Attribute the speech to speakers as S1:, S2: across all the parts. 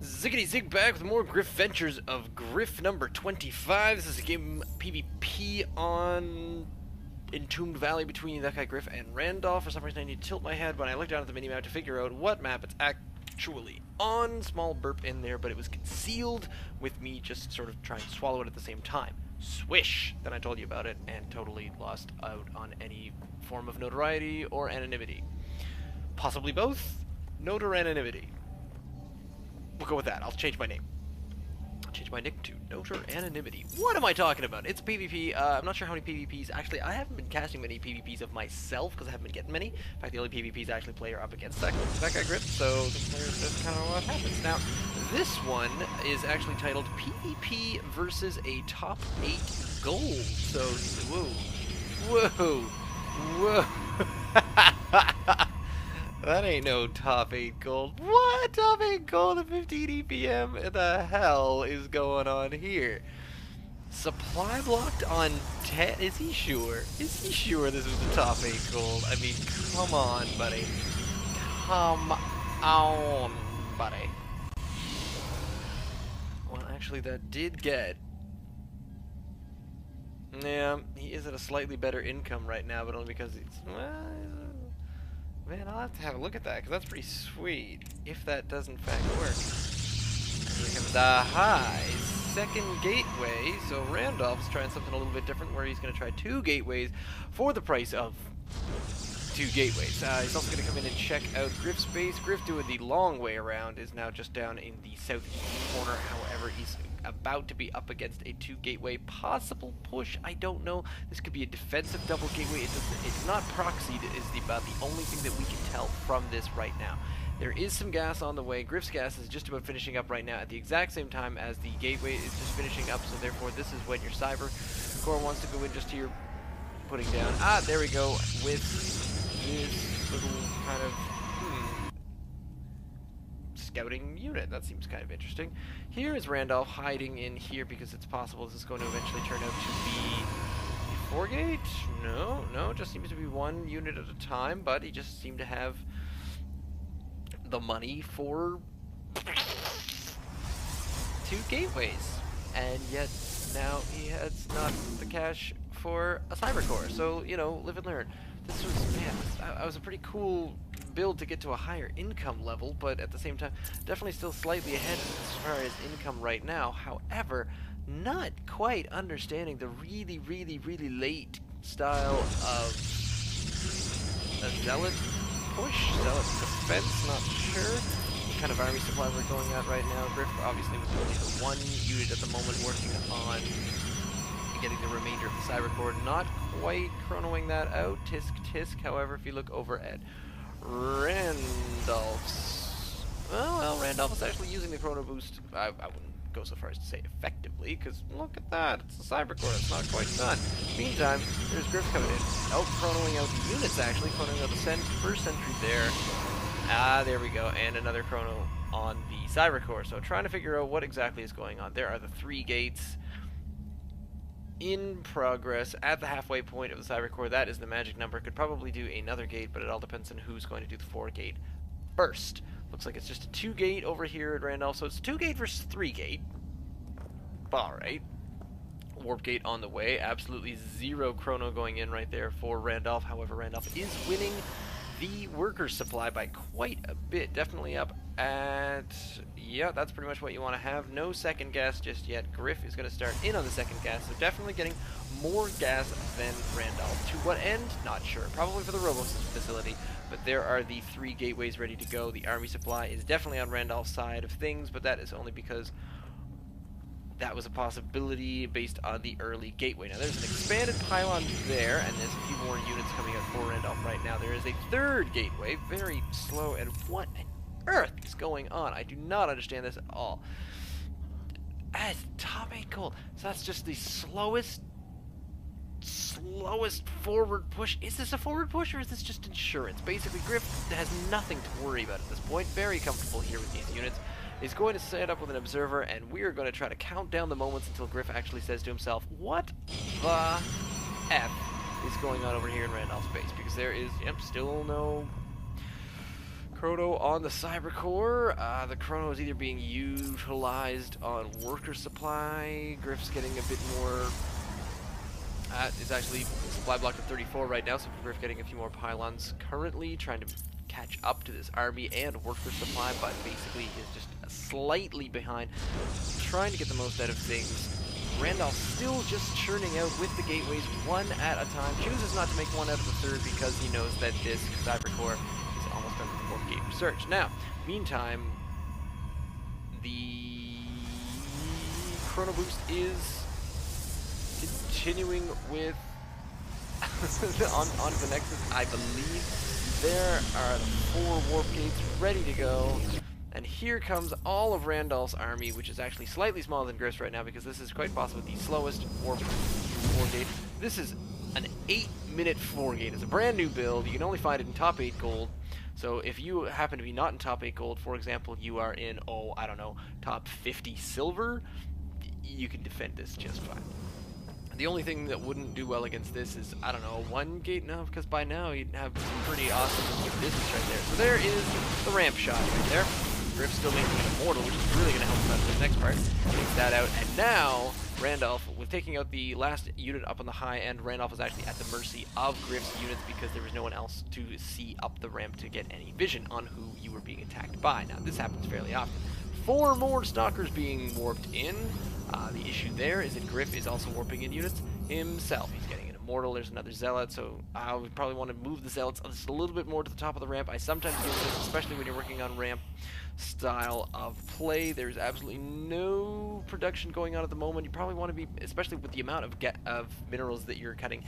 S1: Ziggity Zig back with more Griffventures of Griff number 25. This is a game PvP on Entombed Valley between that guy Griff and Randolph. For some reason I need to tilt my head when I look down at the minimap to figure out what map it's actually on. Small burp in there, but it was concealed with me just sort of trying to swallow it at the same time. Swish! Then I told you about it and totally lost out on any form of notoriety or anonymity. Possibly both. Note or anonymity. We'll go with that. I'll change my name. I'll change my nick to Note or Anonymity. What am I talking about? It's PvP. I'm not sure how many PvPs. Actually, I haven't been casting many PvPs of myself because I haven't been getting many. In fact, the only PvPs I actually play are up against that guy Grip. So that's kind of what happens. Now, this one is actually titled PvP versus a top 8 gold. So, whoa. Whoa. Whoa. That ain't no top 8 gold. What? Top 8 gold at 15 EPM? What the hell is going on here? Supply blocked on 10? Is he sure? Is he sure this was the top 8 gold? I mean, come on, buddy. Come on, buddy. Well, actually, that did get... Yeah, he is at a slightly better income right now, but only because it's... Well, man, I'll have to have a look at that, because that's pretty sweet, if that does in fact work. Here comes the high second gateway, so Randolph's trying something a little bit different, where he's going to try 2 gateways for the price of 2 gateways. He's also going to come in and check out Griff's base. Griff, doing the long way around, is now just down in the southeast corner. However, he's about to be up against a 2 gateway possible push. I don't know. This could be a defensive double gateway. It's not proxied is about the only thing that we can tell from this right now. There is some gas on the way. Griff's gas is just about finishing up right now at the exact same time as the gateway is just finishing up, so therefore this is when your cyber core wants to go in just to your putting down. Ah, there we go, with this little kind of scouting unit. That seems kind of interesting. Here is Randolph hiding in here because it's possible this is going to eventually turn out to be a 4 gate? No, it just seems to be 1 unit at a time, but he just seemed to have the money for 2 gateways, and yet now he has not the cash for a cyber core. So, you know, live and learn. This was, man, I was a pretty cool build to get to a higher income level, but at the same time, definitely still slightly ahead as far as income right now. However, not quite understanding the really late style of a zealot push, zealot defense, not sure. What kind of army supply we're going at right now. Griff obviously was only the 1 unit at the moment working on getting the remainder of the cyber core, not quite chronoing that out. Tisk. However, if you look over at Randolph's, well, Randolph is actually using the chrono boost. I wouldn't go so far as to say effectively, because look at that, it's a cyber core, it's not quite done. Meantime, there's Griff coming in, chronoing out the units actually, chronoing out the first sentry there. Ah, there we go, and another chrono on the cyber core. So trying to figure out what exactly is going on. There are the 3 gates in progress at the halfway point of the cyber core. That is the magic number. Could probably do another gate, but it all depends on who's going to do the 4 gate first. Looks like it's just a 2 gate over here at Randolph, so it's 2 gate versus 3 gate. Alright. Warp gate on the way. Absolutely 0 chrono going in right there for Randolph. However, Randolph is winning the worker supply by quite a bit. Definitely up at... yeah, that's pretty much what you want to have. No second gas just yet. Griff is going to start in on the second gas, so definitely getting more gas than Randolph. To what end? Not sure. Probably for the Robos facility, but there are the 3 gateways ready to go. The army supply is definitely on Randolph's side of things, but that is only because that was a possibility based on the early gateway. Now, there's an expanded pylon there, and there's a few more units coming out for Randolph right now. There is a 3rd gateway, very slow, and what on earth is going on? I do not understand this at all. As top 8 gold, so that's just the slowest forward push. Is this a forward push, or is this just insurance? Basically, Griff has nothing to worry about at this point. Very comfortable here with these units. Is going to set up with an observer, and we're going to try to count down the moments until Griff actually says to himself, what the F is going on over here in Randolph's base? Because there is, still no Chrono on the Cybercore. The Chrono is either being utilized on worker supply. Griff's getting a bit more. Is actually supply blocked at 34 right now, so Griff getting a few more pylons currently, trying to catch up to this army and worker supply, but basically he's just slightly behind, trying to get the most out of things. Randolph still just churning out with the gateways one at a time. Chooses not to make one out of the third because he knows that this Cybercore is almost done with the fourth gate research. Now, meantime, the Chrono Boost is continuing with on the Nexus. I believe there are 4 warp gates ready to go. And here comes all of Randolph's army, which is actually slightly smaller than Griff's right now, because this is quite possibly the slowest warp 4 gate. This is an 8-minute 4 gate. It's a brand new build. You can only find it in top 8 gold. So if you happen to be not in top 8 gold, for example, you are in, oh, I don't know, top 50 silver, you can defend this just fine. The only thing that wouldn't do well against this is, I don't know, 1 gate? No, because by now you'd have pretty awesome business right there. So there is the ramp shot right there. Griff's still making an immortal, which is really going to help him out in the next part. Takes that out, and now Randolph, with taking out the last unit up on the high end, Randolph is actually at the mercy of Griff's units because there was no one else to see up the ramp to get any vision on who you were being attacked by. Now, this happens fairly often. 4 more stalkers being warped in. The issue there is that Griff is also warping in units himself. He's getting an immortal. There's another zealot, so I would probably want to move the zealots just a little bit more to the top of the ramp. I sometimes do this, especially when you're working on ramp style of play. There's absolutely no production going on at the moment. You probably want to be, especially with the amount of minerals that you're cutting.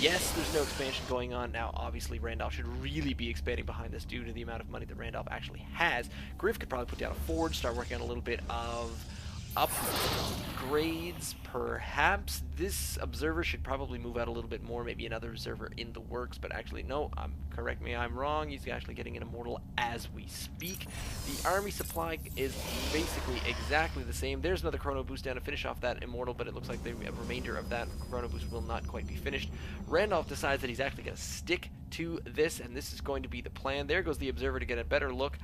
S1: Yes, there's no expansion going on now. Obviously, Randolph should really be expanding behind this due to the amount of money that Randolph actually has. Griff could probably put down a forge, start working on a little bit of upgrades, perhaps. This observer should probably move out a little bit more, maybe another observer in the works, but actually no, correct me, I'm wrong. He's actually getting an immortal as we speak. The army supply is basically exactly the same. There's another chrono boost down to finish off that immortal, but it looks like the remainder of that chrono boost will not quite be finished. Randolph decides that he's actually going to stick to this, and this is going to be the plan. There goes the observer to get a better look.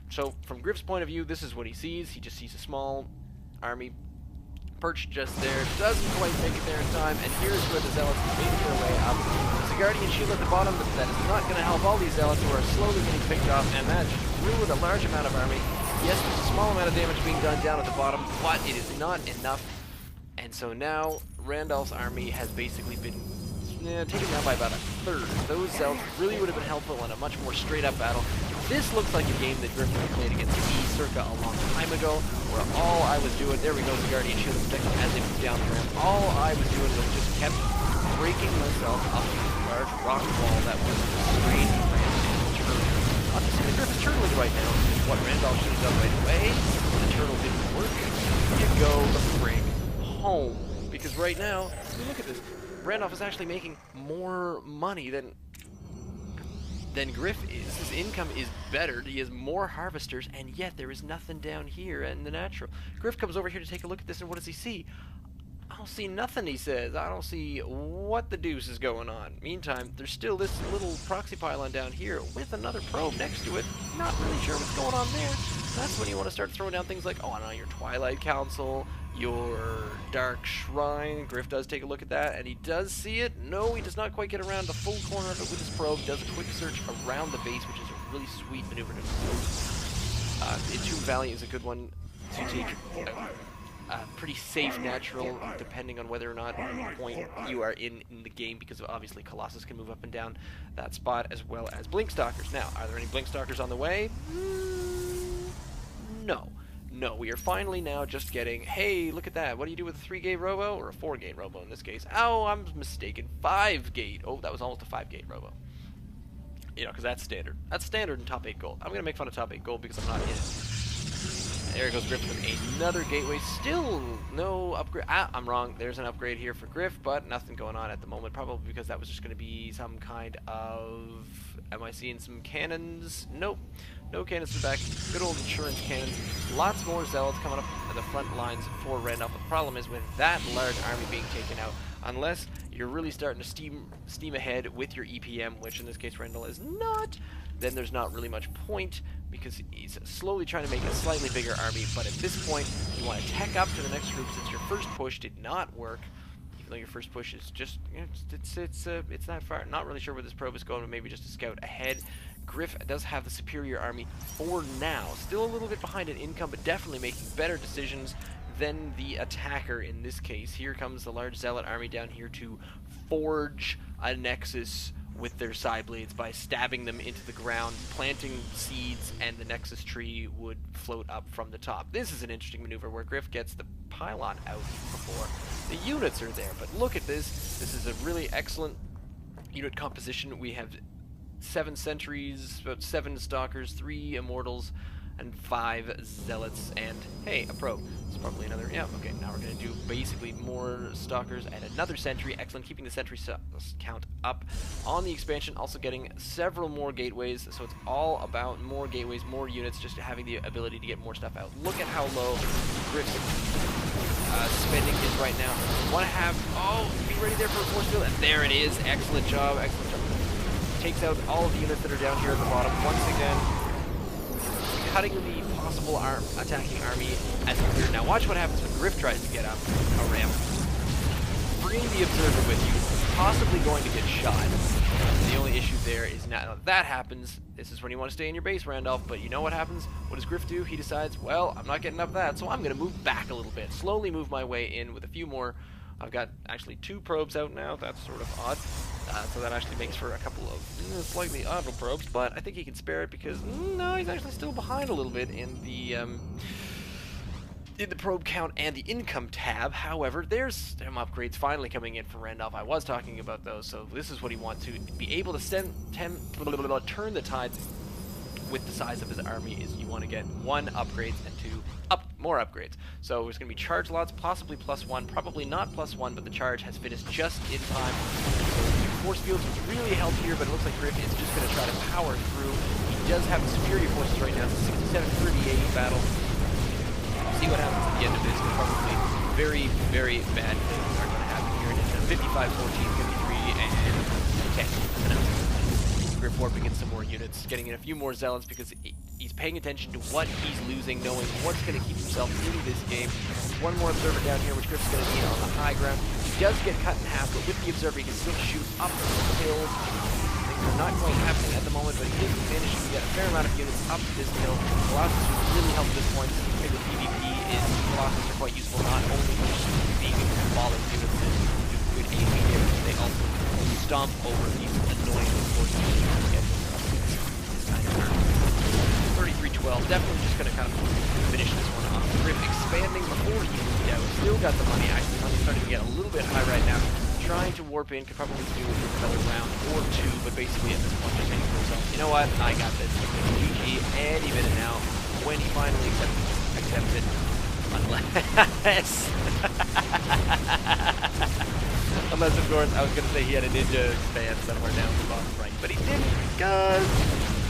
S1: So from Griff's point of view, this is what he sees. He just sees a small army perched just there, doesn't quite make it there in time, and here's where the zealots are making their way up. There's a guardian shield at the bottom, but that is not going to help all these zealots who are slowly getting picked off, and that just ruined a large amount of army. Yes, there's a small amount of damage being done down at the bottom, but it is not enough, and so now Randolph's army has basically been taken down by about a third. Those zealots really would have been helpful in a much more straight up battle. This looks like a game that Griffin played against me circa a long time ago, where all I was doing, there we go, the Guardian Shield protection as they moved down the ramp. All I was doing was just kept breaking myself up a large rock wall that was restrained Randolph's turtle. Obviously, the Griffin's turtling right now, which is what Randolph should have done right away. The turtle didn't work. You go the frig home. Because right now, I mean, look at this. Randolph is actually making more money than Griff is. His income is better. He has more harvesters, and yet there is nothing down here in the natural. Griff comes over here to take a look at this, and what does he see? I don't see nothing, he says. I don't see what the deuce is going on. Meantime, there's still this little proxy pylon down here with another probe next to it. Not really sure what's going on there. That's when you want to start throwing down things like, oh, I don't know, your Twilight Council, your Dark Shrine. Griff does take a look at that, and he does see it. No, he does not quite get around the full corner of it with his probe. Does a quick search around the base, which is a really sweet maneuver to do. Entomb Valley is a good one to take. Pretty safe natural, depending on whether or not point you are in the game, because obviously Colossus can move up and down that spot, as well as Blinkstalkers. Now, are there any Blinkstalkers on the way? No. No, we are finally now just getting, hey, look at that. What do you do with a 3-gate robo? Or a 4-gate robo in this case. Oh, I'm mistaken. 5-gate. Oh, that was almost a 5-gate robo. You know, because that's standard. That's standard in top 8 gold. I'm going to make fun of top 8 gold because I'm not in it. There goes Griff with another gateway. Still no upgrade. I'm wrong. There's an upgrade here for Griff, but nothing going on at the moment. Probably because that was just going to be some kind of... Am I seeing some cannons? Nope. No cannons in the back. Good old insurance cannons. Lots more zealots coming up in the front lines for Randolph. But the problem is with that large army being taken out, unless you're really starting to steam ahead with your EPM, which in this case Randall is not, then there's not really much point, because he's slowly trying to make a slightly bigger army. But at this point, you want to tech up to the next group, since your first push did not work. Even though your first push is just, you know, it's not far. Not really sure where this probe is going, but maybe just a scout ahead. Griff does have the superior army for now. Still a little bit behind in income, but definitely making better decisions than the attacker in this case. Here comes the large zealot army down here to forge a nexus with their side blades by stabbing them into the ground, planting seeds, and the nexus tree would float up from the top. This is an interesting maneuver where Griff gets the pylon out before the units are there. But look at this. This is a really excellent unit composition. We have 7 sentries, about 7 stalkers, 3 immortals, and 5 zealots, and hey, a probe. It's probably another, yeah, okay, now we're going to do basically more stalkers and another sentry. Excellent, keeping the sentry count up on the expansion, also getting several more gateways, so it's all about more gateways, more units, just having the ability to get more stuff out. Look at how low Griff's spending is right now. Want to have, oh, be ready there for a force field, and there it is. Excellent job, excellent job. Takes out all of the units that are down here at the bottom once again, cutting the possible attacking army as clear. Now watch what happens when Griff tries to get up a ramp. Bring the observer with you, possibly going to get shot. The only issue there is now that happens, this is when you want to stay in your base, Randolph, but you know what happens? What does Griff do? He decides, well, I'm not getting up that, so I'm going to move back a little bit, slowly move my way in with a few more. I've got actually 2 probes out now. That's sort of odd. So that actually makes for a couple of slightly odd probes, but I think he can spare it because no, he's actually still behind a little bit in the probe count and the income tab. However, there's some upgrades finally coming in for Randolph. I was talking about those, so this is what he wants to be able to turn the tides with the size of his army. Is you want to get 1 upgrades and 2 more upgrades. So there's going to be charge lots, possibly +1, probably not +1, but the charge has finished just in time. So force fields would really help here, but it looks like Griff is just going to try to power through. He does have the superior forces right now. It's a 67-38 battle. See what happens at the end of this. Probably very, very bad things are going to happen here. And it's a 55-14, 53, and 10. Griff warping in some more units, getting in a few more zealots because he's paying attention to what he's losing, knowing what's going to keep himself in this game. 1 more observer down here, which Griff's going to need on the high ground. He does get cut in half, but with the observer, he can still shoot up the hill. Things are not quite happening at the moment, but he is managing to get a fair amount of units up this hill. Colossus really helped at this point. The PvP is Colossus are quite useful, not only for being symbolic units that do good aiming damage, they also stomp over these annoying forces. 33-12, definitely just going to kind of finish this one off. Griff expanding before he moved out. Still got the money, actually. Money's starting to get a little bit high right now. Trying to warp in, could probably do it with another round or 2, but basically at this point just saying to himself, you know what, I got this. GG any minute now when he finally accepts it. Unless, of course, I was going to say he had a ninja expand somewhere down the bottom right, but he didn't, because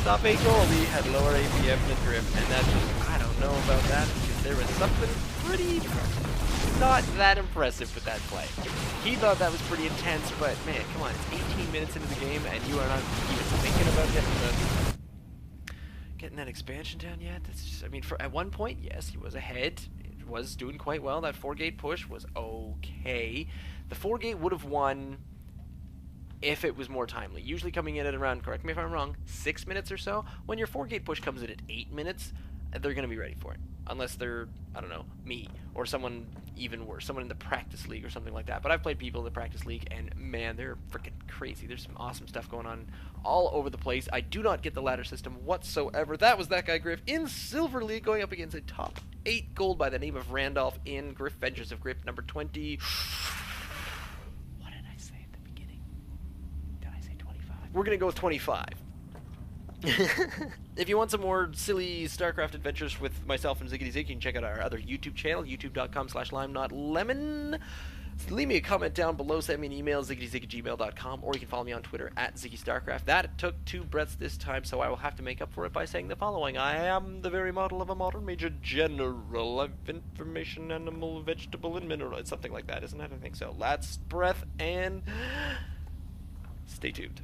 S1: top 8 gold, he had lower APM than Griff, and that's just, I don't know about that, because there was something pretty not that impressive with that play. He thought that was pretty intense, but man, come on, it's 18 minutes into the game, and you are not even thinking about getting that expansion down yet? That's just, I mean, at one point, yes, he was ahead. It was doing quite well. That 4-gate push was okay. The 4-gate would have won if it was more timely. Usually coming in at around, correct me if I'm wrong, 6 minutes or so. When your 4-gate push comes in at 8 minutes, they're going to be ready for it. Unless they're, I don't know, me, or someone even worse, someone in the practice league or something like that. But I've played people in the practice league, and man, they're freaking crazy. There's some awesome stuff going on all over the place. I do not get the ladder system whatsoever. That was that guy Griff in Silver League going up against a top 8 gold by the name of Randolf in Griffventures of Griff number 20. What did I say at the beginning? Did I say 25? We're going to go with 25. If you want some more silly StarCraft adventures with myself and Ziggity Zig, you can check out our other YouTube channel, youtube.com/limenotlemon. Leave me a comment down below, send me an email, ziggyzig@gmail.com, or you can follow me on Twitter at ZiggyStarCraft. That took 2 breaths this time, so I will have to make up for it by saying the following. I am the very model of a modern major general of information, animal, vegetable, and mineral. It's something like that, isn't it? I think so. Last breath, and stay tuned.